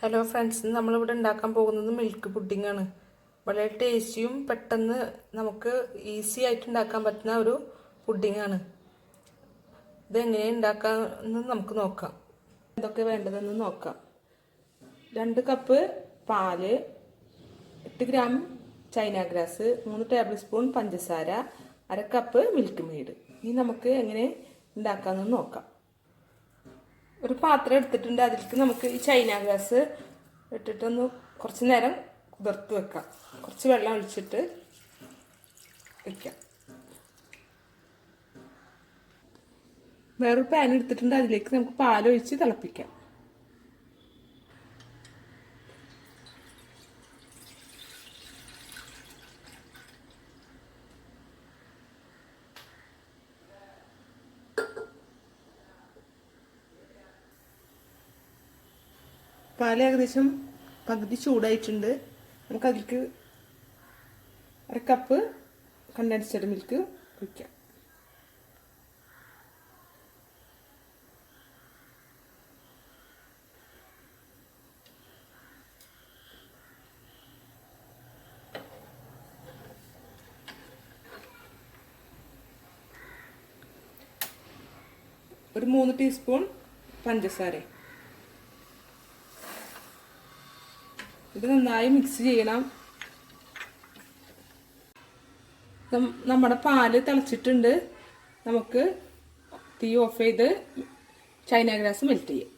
Hello friends, നമ്മളിവിടെ ഉണ്ടാക്കാൻ പോകുന്നത് മിൽക്ക് പുഡിംഗ് ആണ്. വളരെ ടേസ്റ്റിയും പെട്ടെന്ന് നമുക്ക് ഈസി ആയിട്ട് ഉണ്ടാക്കാൻ പറ്റുന്ന ഒരു പുഡിംഗ് ആണ്. ഇതെങ്ങനെ ഉണ്ടാക്കാമെന്ന് നമുക്ക് നോക്കാം. എന്തൊക്കെ വേണ്ടതെന്ന് നോക്കാം. 2 കപ്പ് പാല്, 8 gram China grass, 3 table spoon പഞ്ചസാര, 1/2 കപ്പ് മിൽക്ക് മെയ്ഡ്. ഇനി നമുക്ക് എങ്ങനെ ഉണ്ടാക്കാമെന്ന് നോക്കാം. ഒരു പാത്രം എടുത്തിട്ടുണ്ട്. അതിലേക്ക് നമുക്ക് ഈ ചൈന ഗ്രാസ് ഇട്ടിട്ടൊന്ന് കുറച്ച് നേരം കുതിർത്ത് വെക്കാം. കുറച്ച് വെള്ളം ഒഴിച്ചിട്ട് വെക്കാം. വേറൊരു പാൻ എടുത്തിട്ടുണ്ട്. അതിലേക്ക് നമുക്ക് പാലൊഴിച്ച് തിളപ്പിക്കാം. പാൽ ഏകദേശം പകുതി ചൂടായിട്ടുണ്ട്. നമുക്ക് അതിലേക്ക് 1/2 കപ്പ് കണ്ടൻസ്ഡ് മിൽക്ക് ഒഴിക്കാം. ഒരു 3 ടീസ്പൂൺ പഞ്ചസാര. ഇത് നന്നായി മിക്സ് ചെയ്യണം. നമ്മുടെ പാല് തിളച്ചിട്ടുണ്ട്. നമുക്ക് തീ ഓഫ് ചെയ്ത് ചൈന ഗ്രാസ് മെൽറ്റ് ചെയ്യാം.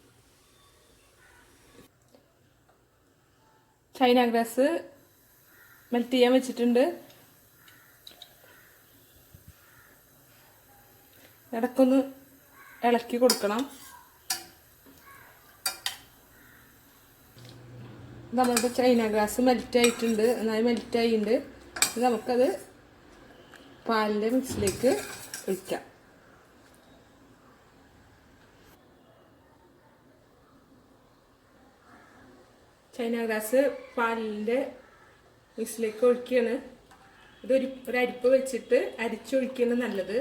ചൈന ഗ്രാസ് മെൽറ്റ് ചെയ്യാൻ വെച്ചിട്ടുണ്ട്. ഇടയ്ക്കൊന്ന് ഇളക്കി കൊടുക്കണം. നമ്മുടെ ചൈന ഗ്രാസ് മെൽറ്റ് ആയിട്ടുണ്ട്. നന്നായി മെൽറ്റ് ആയിട്ടുണ്ട്. നമുക്കത് പാലിൻ്റെ മിക്സിലേക്ക് ഒഴിക്കാം. ചൈന ഗ്രാസ് പാലിൻ്റെ മിക്സിലേക്ക് ഒഴിക്കുകയാണ്. ഒരു അരിപ്പ് വെച്ചിട്ട് അരിച്ചൊഴിക്കുകയാണ് നല്ലത്.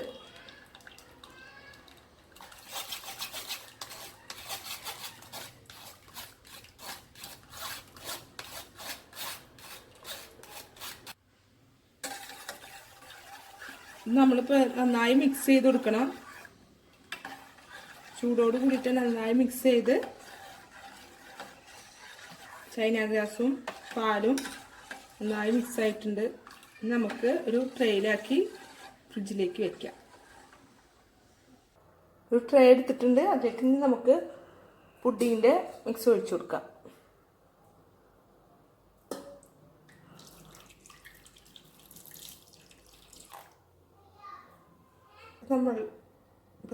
നമ്മളിപ്പോൾ നന്നായി മിക്സ് ചെയ്ത് കൊടുക്കണം. ചൂടോട് കൂടിയിട്ട് നന്നായി മിക്സ് ചെയ്ത് ചൈന ഗ്രാസും പാലും നന്നായി മിക്സ് ആയിട്ടുണ്ട്. നമുക്ക് ഒരു ട്രേയിലാക്കി ഫ്രിഡ്ജിലേക്ക് വെക്കാം. ഒരു ട്രേ എടുത്തിട്ടുണ്ട്. അതിലേക്ക് നമുക്ക് പുഡിങ്ങിൻ്റെ മിക്സ് ഒഴിച്ചു കൊടുക്കാം.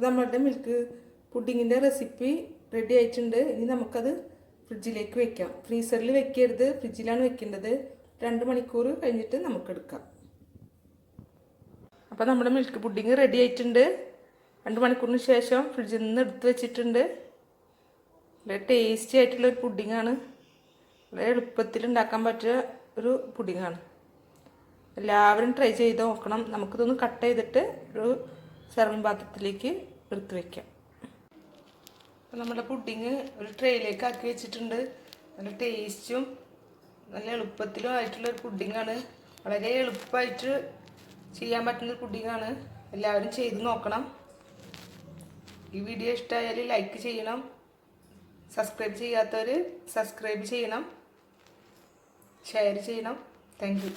നമ്മളുടെ മിൽക്ക് പുഡിങ്ങിൻ്റെ റെസിപ്പി റെഡി ആയിട്ടുണ്ട്. ഇനി നമുക്കത് ഫ്രിഡ്ജിലേക്ക് വെക്കാം. ഫ്രീസറിൽ വെക്കരുത്, ഫ്രിഡ്ജിലാണ് വെക്കേണ്ടത്. 2 മണിക്കൂർ കഴിഞ്ഞിട്ട് നമുക്കെടുക്കാം. അപ്പോൾ നമ്മുടെ മിൽക്ക് പുഡിങ് റെഡി ആയിട്ടുണ്ട്. 2 മണിക്കൂറിന് ശേഷം ഫ്രിഡ്ജിൽ നിന്ന് എടുത്ത് വെച്ചിട്ടുണ്ട്. വളരെ ടേസ്റ്റി ആയിട്ടുള്ളൊരു പുഡിങ്ങാണ്. വളരെ എളുപ്പത്തിൽ ഉണ്ടാക്കാൻ പറ്റിയ ഒരു പുഡിങ്ങാണ്. എല്ലാവരും ട്രൈ ചെയ്ത് നോക്കണം. നമുക്കിതൊന്ന് കട്ട് ചെയ്തിട്ട് ഒരു സർവിങ് പാത്രത്തിലേക്ക് എടുത്ത് വയ്ക്കാം. അപ്പോൾ നമ്മുടെ പുഡിങ് ഒരു ട്രേയിലേക്ക് ആക്കി വെച്ചിട്ടുണ്ട്. നല്ല ടേസ്റ്റും നല്ല എളുപ്പത്തിലും ആയിട്ടുള്ളൊരു പുഡിങ്ങാണ്. വളരെ എളുപ്പമായിട്ട് ചെയ്യാൻ പറ്റുന്നൊരു പുഡിങ്ങാണ്. എല്ലാവരും ചെയ്ത് നോക്കണം. ഈ വീഡിയോ ഇഷ്ടമായാൽ ലൈക്ക് ചെയ്യണം. സബ്സ്ക്രൈബ് ചെയ്യാത്തവർ സബ്സ്ക്രൈബ് ചെയ്യണം. ഷെയർ ചെയ്യണം. Thank you.